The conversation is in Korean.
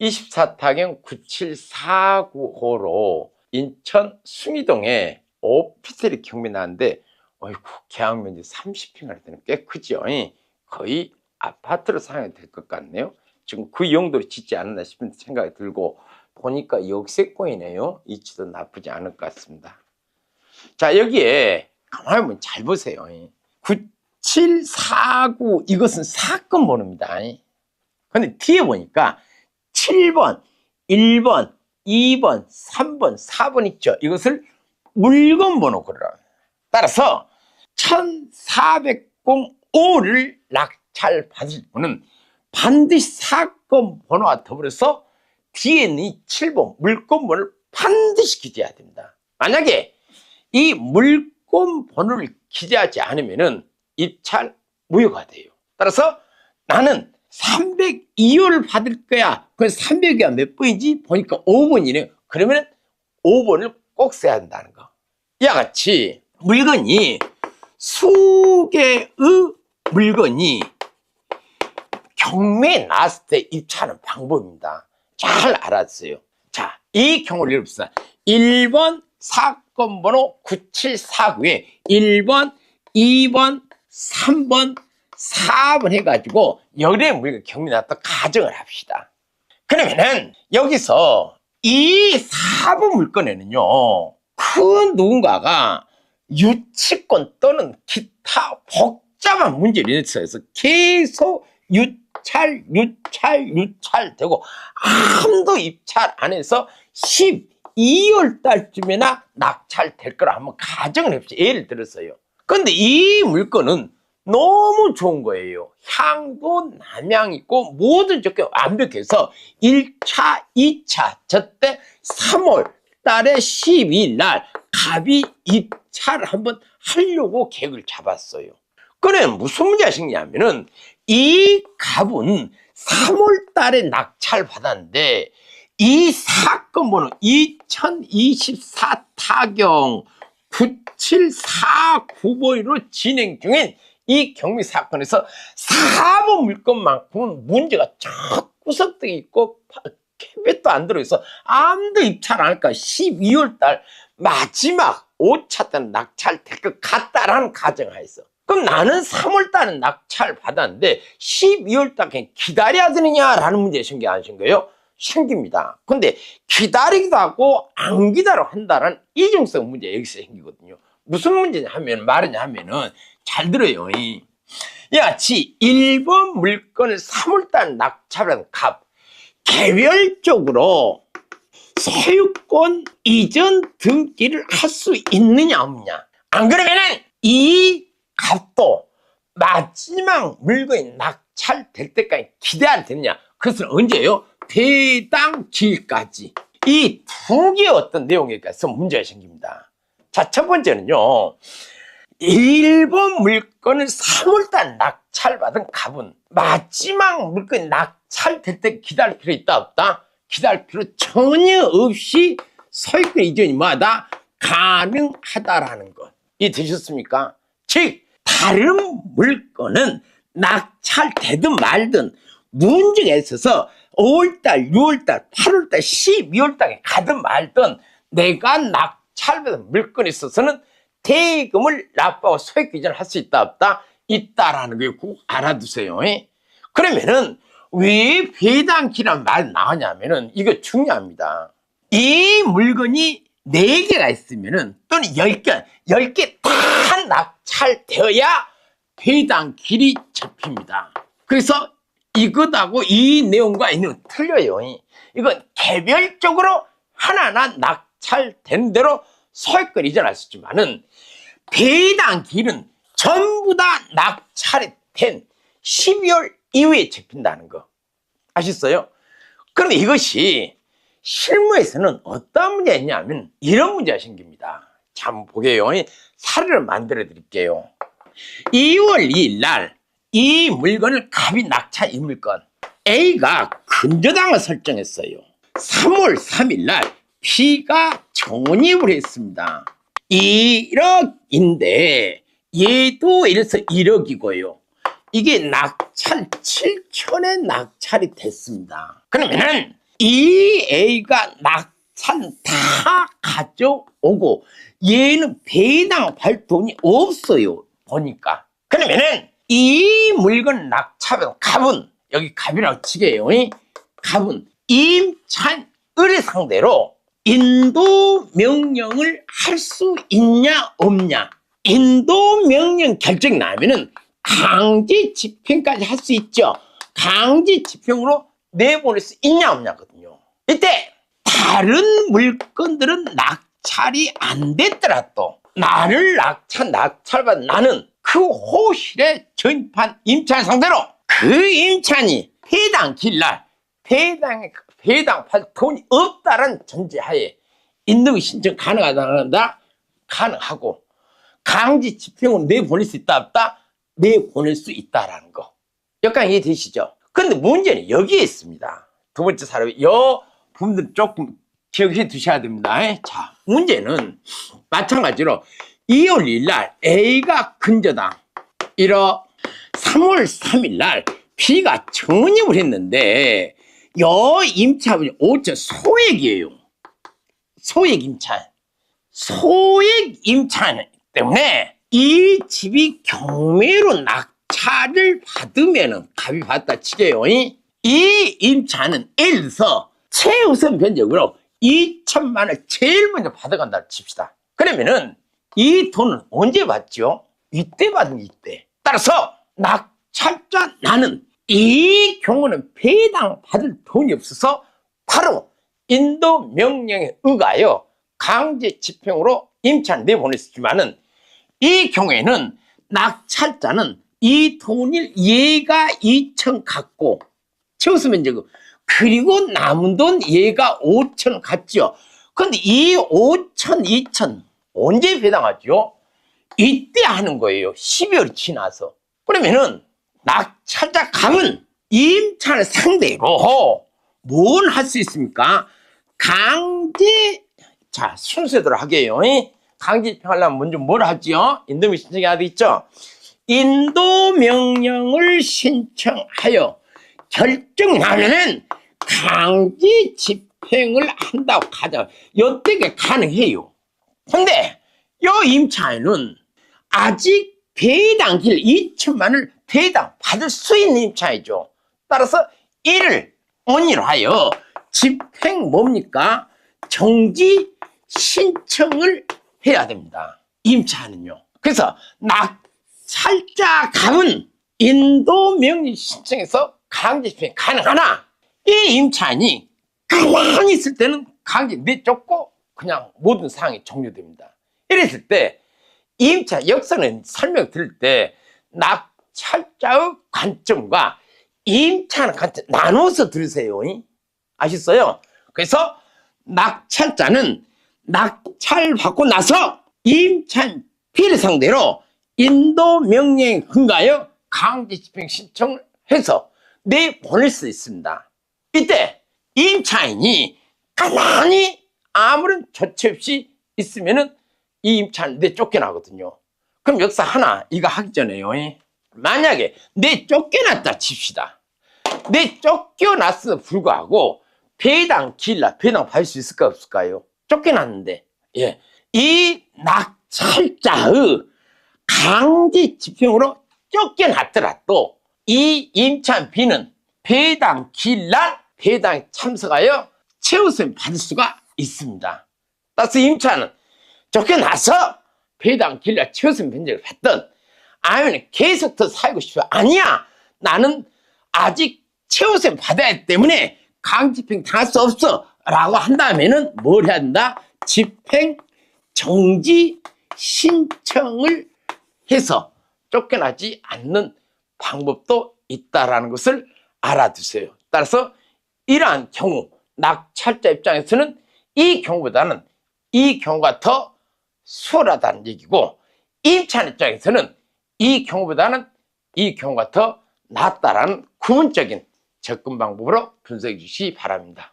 24타경 9749호로 인천 숭이동에 오피스텔이 경매 나는데 어이구 계약면적 30평이나 되는 꽤 크죠. 거의 아파트로 사용이 될 것 같네요. 지금 그 용도로 짓지 않았나 싶은 생각이 들고 보니까 역세권이네요. 위치도 나쁘지 않을 것 같습니다. 자, 여기에 가만히 보면 잘 보세요. 9749 이것은 사건 번호입니다. 근데 뒤에 보니까 7번, 1번, 2번, 3번, 4번 있죠. 이것을 물건 번호 걸어라. 따라서 1405를 낙찰 받을 분은 반드시 사건 번호와 더불어서 뒤에 있는 이 7번 물건 번호를 반드시 기재해야 됩니다. 만약에 이 물건 번호를 기재하지 않으면은 입찰 무효가 돼요. 따라서 나는 302호를 받을 거야. 그래서 302가 몇 번이지? 보니까 5번이네요. 그러면 5번을 꼭 써야 한다는 거. 이와 같이 물건이 수개의 물건이 경매에 나왔을 때 입찰하는 방법입니다. 잘 알았어요. 자, 이 경우를 예봅시다. 1번 사건 번호 9749에 1번, 2번, 3번, 4번 해가지고 여기에 물건 경매 나왔다 가정을 합시다. 그러면은 여기서 이 4번 물건에는요, 큰 누군가가 유치권 또는 기타 복잡한 문제를 일으켜서 계속 유찰되고 아무도 입찰 안 해서 12월 달쯤에나 낙찰될 거라 한번 가정을 해봅시다. 예를 들었어요. 근데 이 물건은 너무 좋은 거예요. 향도 남향 있고 모든 조건이 완벽해서 1차, 2차 저때 3월 달에 12일 날 갑이 입찰을 한번 하려고 계획을 잡았어요. 그래 무슨 문제가 생기냐면은 이 갑은 3월 달에 낙찰 받았는데 이 사건 번호 2024 타경 9749번으로 진행 중인 이 경매 사건에서 4번 물건만큼은 문제가 자꾸 석등이 있고 캐벳도 안 들어있어 아무도 입찰 안 할까 12월 달 마지막 5차 때는 낙찰될 것 같다라는 가정하에서 그럼 나는 3월 달에 낙찰 받았는데 12월 달 그냥 기다려야 되느냐라는 문제가 생겨 안 생겨요? 생깁니다. 근데 기다리기도 하고 안 기다려 한다는 이중성 문제 여기서 생기거든요. 무슨 문제냐 하면 말이냐 하면은 잘 들어요. 같이 1번 물건을 3월달 낙찰한 갑 개별적으로 소유권 이전 등기를 할 수 있느냐 없느냐. 안 그러면은 이 갑도 마지막 물건이 낙찰될 때까지 기다려야 되느냐. 그것은 언제예요? 배당기일까지. 이 두 개의 어떤 내용에 있어서 문제가 생깁니다. 자, 첫 번째는요. 1번 물건을 3월달 낙찰받은 갑은 마지막 물건이 낙찰될 때 기다릴 필요 있다 없다? 기다릴 필요 전혀 없이 소유권 이전이 뭐하다? 가능하다라는 것. 이해되셨습니까? 즉 다른 물건은 낙찰되든 말든 문제가 있어서 5월달, 6월달, 8월달, 12월달에 가든 말든 내가 낙찰받은 물건에 있어서는 대금을 납부하고 소액 이전을 할 수 있다 없다? 있다라는 거 꼭 알아두세요. 그러면은 왜 배당기란 말이 나오냐면은 이거 중요합니다. 이 물건이 4개가 있으면은 또는 10개 다 낙찰되어야 배당길이 잡힙니다. 그래서 이것하고 이 내용과 있는 틀려요. 이건 개별적으로 하나하나 낙찰된 대로 소유권 이전할 수 있지만은 배당길은 전부 다 낙찰이 된 12월 이후에 잡힌다는 거 아셨어요? 그런데 이것이 실무에서는 어떤 문제가 있냐면 이런 문제가 생깁니다. 자, 한번 보게요. 사례를 만들어 드릴게요. 2월 2일 날 이 물건을 갑이 낙찰 이 물건 A가 근저당을 설정했어요. 3월 3일 날 B가 정립을 했습니다. 1억인데 얘도 이래서 1억이고요. 이게 낙찰 7천에 낙찰이 됐습니다. 그러면은 이 A가 낙찰 다 가져오고 얘는 배당 받을 돈이 없어요. 보니까. 그러면은 이 물건 낙찰은 갑은, 여기 갑이라고 치게요. 갑은 임차인을 상대로 인도 명령을 할 수 있냐 없냐. 인도 명령 결정이 나면은 강제 집행까지 할 수 있죠. 강제 집행으로 내보낼 수 있냐 없냐거든요. 이때 다른 물건들은 낙찰이 안 됐더라도 나를 낙찰받은 나는 그 호실에 전입한 임차인 상대로 그 임차인이 배당 길날 배당 받을 돈이 없다는 전제하에 인도의 신청 가능하다 가능하고 강제 집행으로 내보낼 수 있다 없다 내보낼 수 있다라는 거. 여기까지 이해되시죠? 근데 문제는 여기에 있습니다. 두 번째 사람이 여 부분들 조금 기억해 두셔야 됩니다. 자, 문제는 마찬가지로 2월 1일 날 A가 근저당 3월 3일 날 B가 전입을 했는데 여 임차분이 5천 소액이에요. 소액 임차인. 소액 임차인 때문에 이 집이 경매로 낙찰을 받으면은 갑이 받다 치게요. 이 임차인은 예를 들어서 최우선 변적으로 2천만 원을 제일 먼저 받아간다 칩시다. 그러면은 이 돈은 언제 받죠? 이때 받는 이때. 따라서 낙찰자 나는 이 경우는 배당 받을 돈이 없어서 바로 인도 명령에 의하여 강제 집행으로 임차인 내보냈지만은 이 경우에는 낙찰자는 이 돈을 얘가 2천 갖고 최우선 면적 그리고 남은 돈 얘가 5천 갖죠. 근데 이 5천, 2천 언제 배당하죠? 이때 하는 거예요. 12월이 지나서. 그러면은 낙찰자 갑은 임차인을 상대로 뭘 할 수 있습니까? 강제, 자, 순서대로 하게요. 강제 집행하려면 먼저 뭘 하죠? 인도 신청해야 돼 있죠? 인도 명령을 신청하여 결정 나면은 강제 집행을 한다고 가자. 이때가 가능해요. 근데 요 임차인은 아직 배당길 2천만 원을 배당 받을 수 있는 임차이죠. 따라서 이를 언의로 하여 집행 뭡니까? 정지 신청을 해야 됩니다. 임차인은요. 그래서 낙찰자 갑은 인도 명령 신청해서 강제 집행 가능하나 이 임차인이 가만히 있을 때는 강제 내쫓고 그냥 모든 사항이 종료됩니다. 이랬을 때 임차 역사는 설명 드릴 때 낙찰자의 관점과 임차인의 관점 나눠서 들으세요. 아셨어요? 그래서 낙찰자는 낙찰받고 나서 임차인 B를 상대로 인도 명령에 근거하여 강제 집행 신청을 해서 내보낼 수 있습니다. 이때 임차인이 가만히 아무런 조치 없이 있으면은 이 임차인 내쫓겨나거든요. 그럼 역사 하나 이거 하기 전에요. 만약에 내쫓겨났다 칩시다. 내쫓겨났음에도 불구하고 배당 길라 배당 받을 수 있을까 없을까요? 쫓겨났는데 이 낙찰자의 강제 집행으로 쫓겨났더라도 이 임차인 B는 배당 길날 배당에 참석하여 최우선 받을 수가 있습니다. 따라서 임차인은 쫓겨나서 배당 길날 최우선 변제를 받든 아니면 계속 더 살고 싶어 아니야 나는 아직 최우선 받아야 하기 때문에 강제집행 당할 수 없어 라고 한다면은 뭘 해야 된다? 집행 정지 신청을 해서 쫓겨나지 않는 방법도 있다라는 것을 알아두세요. 따라서 이러한 경우 낙찰자 입장에서는 이 경우보다는 이 경우가 더 수월하다는 얘기고 임차인 입장에서는 이 경우보다는 이 경우가 더 낫다라는 구분적인 접근 방법으로 분석해 주시기 바랍니다.